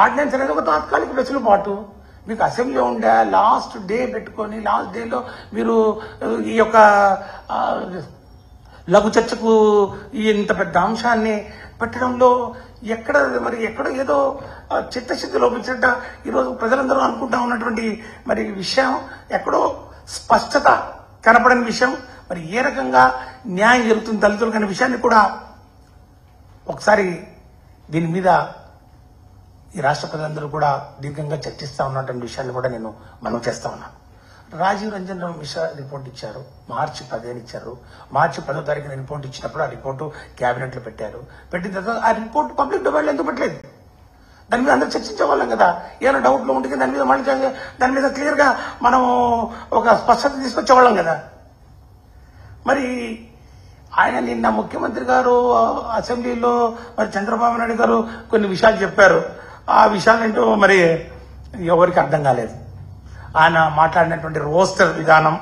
Ordinance అనేది ఒక తాత్కాలిక వెసులుబాటు. మీకు అసెంబ్లీ ఉండే లాస్ట్ డే పెట్టుకొని లాస్ట్ డేలో మీరు ఈ యొక్క లఘు చర్చకు ఇంత పెద్ద అంశాన్ని పెట్టడంలో ఎక్కడో ఏదో చిత్తశుద్ధి లోపించట ఈరోజు ప్రజలందరూ అనుకుంటా ఉన్నటువంటి మరి విషయం ఎక్కడో స్పష్టత కనపడని విషయం. మరి ఏ రకంగా న్యాయం జరుగుతుంది దళితులకు అనే విషయాన్ని కూడా ఒకసారి దీని మీద ఈ రాష్ట్ర ప్రజలందరూ కూడా దీర్ఘంగా చర్చిస్తా ఉన్నటువంటి విషయాన్ని కూడా నేను మనవి చేస్తా ఉన్నాను. రాజీవ్ రంజన్ మిశ్రా రిపోర్ట్ ఇచ్చారు, మార్చి 15 ఇచ్చారు. మార్చి 10వ తారీఖున రిపోర్ట్ ఇచ్చినప్పుడు ఆ రిపోర్టు క్యాబినెట్ లో పెట్టారు. పెట్టిన తర్వాత ఆ రిపోర్ట్ పబ్లిక్ డొమైన్ ఎందుకు పెట్టలేదు? దాని మీద అందరూ చర్చించే వాళ్ళం కదా. ఏమైనా డౌట్లు ఉంటే దాని మీద మళ్ళీ దాని మీద క్లియర్ గా మనం ఒక స్పష్టత తీసుకొచ్చేవాళ్ళం కదా. మరి ఆయన నిన్న ముఖ్యమంత్రి గారు అసెంబ్లీలో మరి చంద్రబాబు నాయుడు గారు కొన్ని విషయాలు చెప్పారు. ఆ విషయాలు ఏంటో మరి ఎవరికి అర్థం కాలేదు. ఆయన మాట్లాడినటువంటి రోస్టర్ విధానం,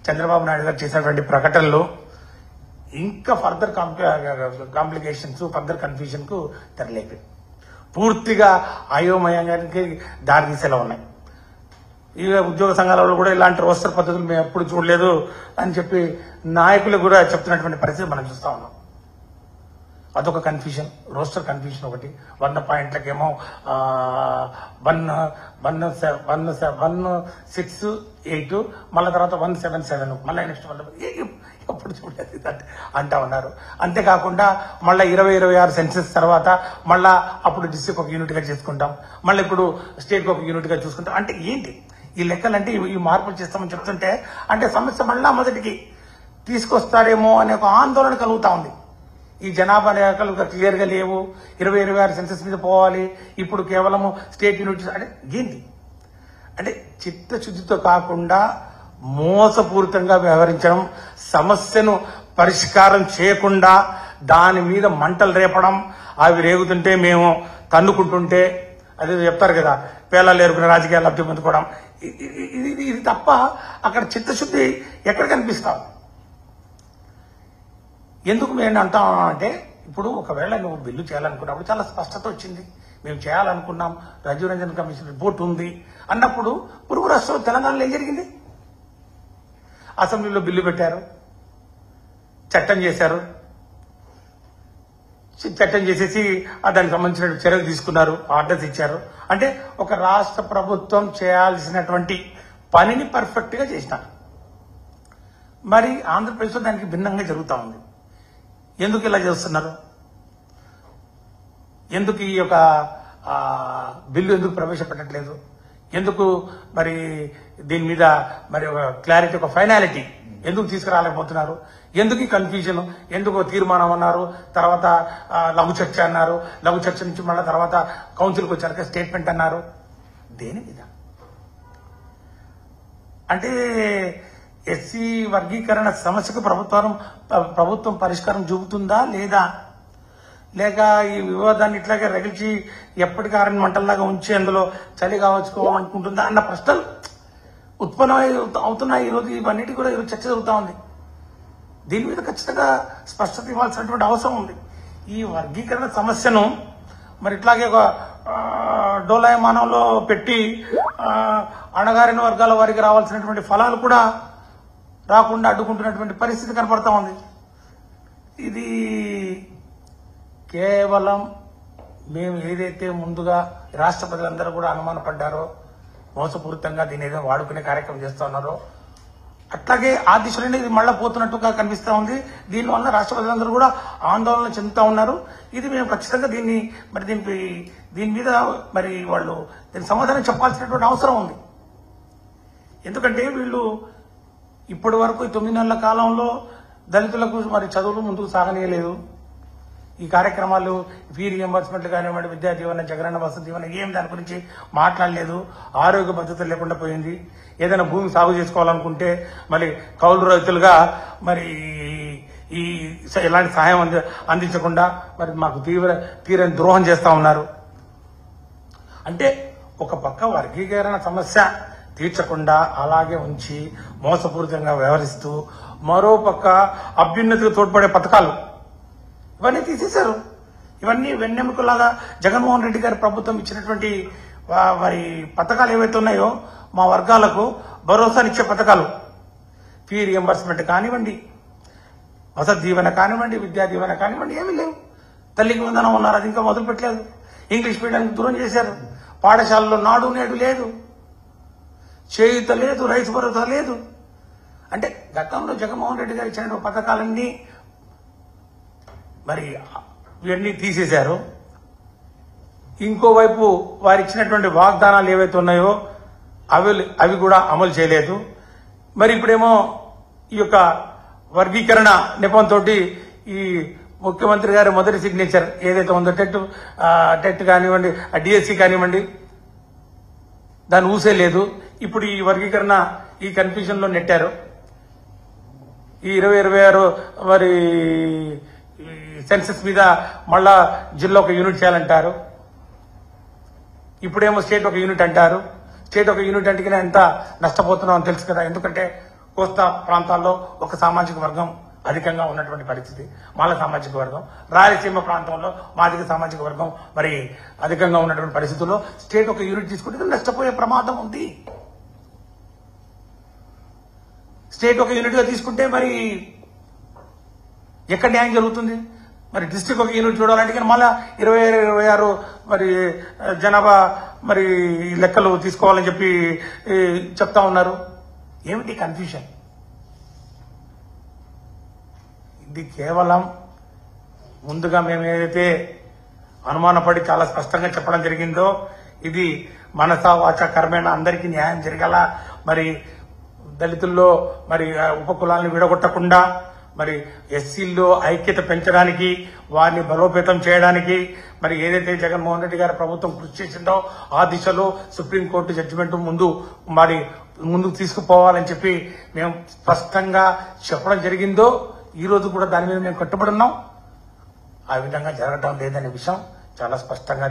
చంద్రబాబు నాయుడు గారు చేసినటువంటి ప్రకటనలు ఇంకా ఫర్దర్ కాంప్లికేషన్స్, ఫర్దర్ కన్ఫ్యూజన్ కు తెరలేపి పూర్తిగా అయోమయానికి దారితీసేలా ఉన్నాయి. ఈ ఉద్యోగ సంఘాలలో కూడా ఇలాంటి రోస్టర్ పద్ధతులు మేము ఎప్పుడు చూడలేదు అని చెప్పి నాయకులు కూడా చెప్తున్నటువంటి పరిస్థితి మనం చూస్తా ఉన్నాం. అదొక కన్ఫ్యూజన్, రోస్టర్ కన్ఫ్యూజన్ ఒకటి. 100 పాయింట్లకేమో 168 మళ్ళీ తర్వాత 177 మళ్ళీ నెక్స్ట్ ఎప్పుడు చూడలేదు అంటా ఉన్నారు. అంతేకాకుండా మళ్ళీ 2026 సెన్సెస్ తర్వాత మళ్ళా అప్పుడు డిస్ట్రిక్ట్ ఒక యూనిట్ గా చేసుకుంటాం, మళ్ళీ ఇప్పుడు స్టేట్ ఒక యూనిట్ గా చూసుకుంటాం. అంటే ఏంటి ఈ లెక్కలంటే? ఈ మార్పులు చేస్తామని చెప్తుంటే అంటే సమస్య మళ్ళా మొదటికి తీసుకొస్తారేమో అనే ఒక ఆందోళన కలుగుతా ఉంది. ఈ జనాభా లెక్కలు క్లియర్ గా లేవు, 2026 సెన్సెస్ మీద పోవాలి, ఇప్పుడు కేవలం స్టేట్ యూనిట్ అంటే ఏంటి? అంటే చిత్తశుద్ధితో కాకుండా మోసపూరితంగా వ్యవహరించడం, సమస్యను పరిష్కారం చేయకుండా దాని మీద మంటలు రేపడం, అవి రేగుతుంటే మేము తన్నుకుంటుంటే అదే చెప్తారు కదా, పేలాలు ఏరుకునే రాజకీయాలు లబ్ధి పొందుకోవడం. ఇది తప్ప అక్కడ చిత్తశుద్ధి ఎక్కడ కనిపిస్తాం? ఎందుకు మేము అంటాం అంటే, ఇప్పుడు ఒకవేళ నువ్వు బిల్లు చేయాలనుకున్నప్పుడు చాలా స్పష్టత వచ్చింది, మేము చేయాలనుకున్నాం, రాజీవ్ రంజన్ కమిషన్ రిపోర్ట్ ఉంది అన్నప్పుడు పొరుగు రాష్ట్రంలో తెలంగాణలో ఏం జరిగింది? అసెంబ్లీలో బిల్లు పెట్టారు, చట్టం చేశారు, చట్టం చేసేసి దానికి సంబంధించిన చర్యలు తీసుకున్నారు, ఆర్డర్స్ ఇచ్చారు. అంటే ఒక రాష్ట్ర ప్రభుత్వం చేయాల్సినటువంటి పనిని పర్ఫెక్ట్ గా చేసినారు. మరి ఆంధ్రప్రదేశ్లో దానికి భిన్నంగా జరుగుతూ ఉంది. ఎందుకు ఇలా చేస్తున్నారు? ఎందుకు ఈ యొక్క బిల్లు ఎందుకు ప్రవేశపెట్టట్లేదు? ఎందుకు మరి దీని మీద మరి ఒక క్లారిటీ, ఒక ఫైనాలిటీ ఎందుకు తీసుకురాలేకపోతున్నారు? ఎందుకు ఈ కన్ఫ్యూజన్? ఎందుకు తీర్మానం అన్నారు, తర్వాత లఘు చర్చ అన్నారు, లఘు చర్చ నుంచి మళ్ళీ తర్వాత కౌన్సిల్కి వచ్చాక స్టేట్మెంట్ అన్నారు. దేని మీద? అంటే ఎస్సీ వర్గీకరణ సమస్యకు ప్రభుత్వం పరిష్కారం చూపుతుందా లేదా, లేక ఈ వివాదాన్ని ఇట్లాగే రగిల్చి ఎప్పటికీ ఆరని మంటల్లాగా ఉంచి అందులో చలి కావచ్చుకోవాలనుకుంటుందా అన్న ప్రశ్నలు ఉత్పన్నమై అవుతున్నాయి. ఈరోజు ఇవన్నిటి కూడా ఈరోజు చర్చ జరుగుతూ ఉంది. దీని మీద ఖచ్చితంగా స్పష్టత ఇవ్వాల్సినటువంటి అవసరం ఉంది. ఈ వర్గీకరణ సమస్యను మరి ఇట్లాగే ఒక డోలాయమానంలో పెట్టి అణగారిన వర్గాల వారికి రావాల్సినటువంటి ఫలాలు కూడా రాకుండా అడ్డుకుంటున్నటువంటి పరిస్థితి కనపడతా ఉంది. ఇది కేవలం మేము ఏదైతే ముందుగా రాష్ట్ర ప్రజలందరూ కూడా అనుమానపడ్డారో, మోసపూరితంగా దీని ఏదో వాడుకునే కార్యక్రమం చేస్తా ఉన్నారో, అట్లాగే ఆ దిశలోనే ఇది మళ్ళా పోతున్నట్టుగా కనిపిస్తా ఉంది. దీనివల్ల రాష్ట్ర ప్రజలందరూ కూడా ఆందోళన చెందుతా ఉన్నారు. ఇది మేము ఖచ్చితంగా దీని మీద మరి వాళ్ళు దీనికి సమాధానం చెప్పాల్సినటువంటి అవసరం ఉంది. ఎందుకంటే వీళ్ళు ఇప్పటి వరకు 9 నెలల కాలంలో దళితులకు మరి చదువులు ముందుకు సాగనీయలేదు. ఈ కార్యక్రమాలు ఫీ రియంబర్స్మెంట్లు కానివ్వండి, విద్యా దీవెన, జగనన్న వసతి దీవెన ఏం దాని గురించి మాట్లాడలేదు. ఆరోగ్య భద్రత లేకుండా పోయింది. ఏదైనా భూమి సాగు చేసుకోవాలనుకుంటే మరి కౌలు రైతులుగా మరి ఈ ఎలాంటి సహాయం అందించకుండా మరి మాకు తీరని ద్రోహం చేస్తా ఉన్నారు. అంటే ఒక పక్క వర్గీకరణ సమస్య తీర్చకుండా అలాగే ఉంచి మోసపూరితంగా వ్యవహరిస్తూ, మరో పక్క అభ్యున్నతికి తోడ్పడే పథకాలు ఇవన్నీ తీసేశారు. ఇవన్నీ వెన్నెముకలాగా జగన్మోహన్ రెడ్డి గారి ప్రభుత్వం ఇచ్చినటువంటి మరి పథకాలు ఏవైతే ఉన్నాయో మా వర్గాలకు భరోసానిచ్చే పథకాలు, ఫీ రియంబర్స్మెంట్ కానివ్వండి, వసతి దీవెన కానివ్వండి, విద్యా దీవెన కానివ్వండి, ఏమీ లేవు. తల్లికి వందనం ఉన్నారు, అది ఇంకా మొదలు పెట్టలేదు. ఇంగ్లీష్ మీడియానికి దూరం చేశారు. పాఠశాలలో నాడు నేడు లేదు, చేయూత లేదు, రైతు భరోసా లేదు. అంటే గతంలో జగన్మోహన్ రెడ్డి గారు ఇచ్చిన పథకాలన్నీ మరి ఇవన్నీ తీసేశారు. ఇంకోవైపు వారు ఇచ్చినటువంటి వాగ్దానాలు ఏవైతే ఉన్నాయో అవి కూడా అమలు చేయలేదు. మరి ఇప్పుడేమో ఈ యొక్క వర్గీకరణ నెపంతో ఈ ముఖ్యమంత్రి గారి మొదటి సిగ్నేచర్ ఏదైతే ఉందో టెట్ కానివ్వండి, డిఎస్సి కానివ్వండి, దాన్ని ఊసే లేదు. ఇప్పుడు ఈ వర్గీకరణ ఈ కన్ఫ్యూజన్ లో నెట్టారు. ఈ 2026 మరి సెన్సెస్ మీద మళ్ళా జిల్లా ఒక యూనిట్ చేయాలంటారు. ఇప్పుడేమో స్టేట్ ఒక యూనిట్ అంటారు. స్టేట్ ఒక యూనిట్ అంటే ఎంత నష్టపోతున్నాం అని తెలుసు కదా. ఎందుకంటే కోస్తా ప్రాంతాల్లో ఒక సామాజిక వర్గం అధికంగా ఉన్నటువంటి పరిస్థితి, మాల సామాజిక వర్గం, రాయలసీమ ప్రాంతంలో మాదిగ సామాజిక వర్గం మరి అధికంగా ఉన్నటువంటి పరిస్థితుల్లో స్టేట్ ఒక యూనిట్ తీసుకుంటే నష్టపోయే ప్రమాదం ఉంది. స్టేట్ ఒక యూనిట్ గా తీసుకుంటే మరి ఎక్కడ న్యాయం జరుగుతుంది? మరి డిస్ట్రిక్ట్ ఒక యూనిట్ చూడాలంటే కానీ మళ్ళా 26 మరి జనాభా మరి లెక్కలు తీసుకోవాలని చెప్పి చెప్తా ఉన్నారు. ఏమిటి కన్ఫ్యూషన్? ఇది కేవలం ముందుగా మేము ఏదైతే అనుమానపడి చాలా స్పష్టంగా చెప్పడం జరిగిందో, ఇది మనసా వాచా కర్మేణ అందరికీ న్యాయం జరగాల, మరి దళితుల్లో మరి ఉపకులాలను విడగొట్టకుండా మరి ఎస్సీల్లో ఐక్యత పెంచడానికి, వారిని బలోపేతం చేయడానికి మరి ఏదైతే జగన్మోహన్ రెడ్డి గారి ప్రభుత్వం కృషి చేసిందో ఆ దిశలో సుప్రీంకోర్టు జడ్జిమెంట్ ముందుకు తీసుకుపోవాలని చెప్పి మేము స్పష్టంగా చెప్పడం జరిగిందో, ఈ రోజు కూడా దాని మీద మేము కట్టుబడి ఉన్నాం. ఆ విధంగా జరగడం లేదనే విషయం చాలా స్పష్టంగా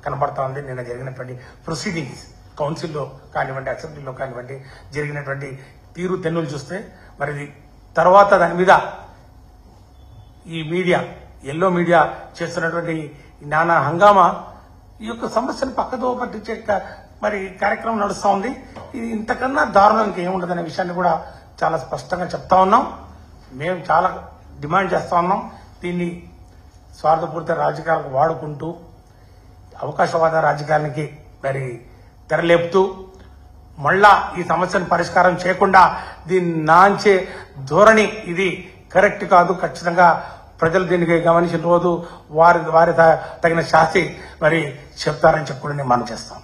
కనబడతా ఉంది. నిన్న జరిగినటువంటి ప్రొసీడింగ్స్ కౌన్సిల్లో కానివ్వండి, అసెంబ్లీలో కానివ్వండి జరిగినటువంటి తీరు తెన్నులు చూస్తే మరి తర్వాత దాని మీద ఈ మీడియా, ఎల్లో మీడియా చేస్తున్నటువంటి నానా హంగామా ఈ యొక్క సమస్యను పక్కదో పట్టించే మరి కార్యక్రమం నడుస్తూ ఉంది. ఇది ఇంతకన్నా దారుణం ఇంకేముండదనే విషయాన్ని కూడా చాలా స్పష్టంగా చెప్తా ఉన్నాం. మేము చాలా డిమాండ్ చేస్తా ఉన్నాం. దీన్ని స్వార్థపూరిత రాజకీయాలకు వాడుకుంటూ అవకాశవాద రాజకీయానికి మరి తెరలేపుతూ మళ్ళా ఈ సమస్యను పరిష్కారం చేయకుండా దీన్ని నాంచే ధోరణి ఇది కరెక్ట్ కాదు. ఖచ్చితంగా ప్రజలు దీనికి గమనించిన రోజు వారి తగిన శాస్తి మరి చెప్తారని చెప్పి నేను మనం చేస్తాం.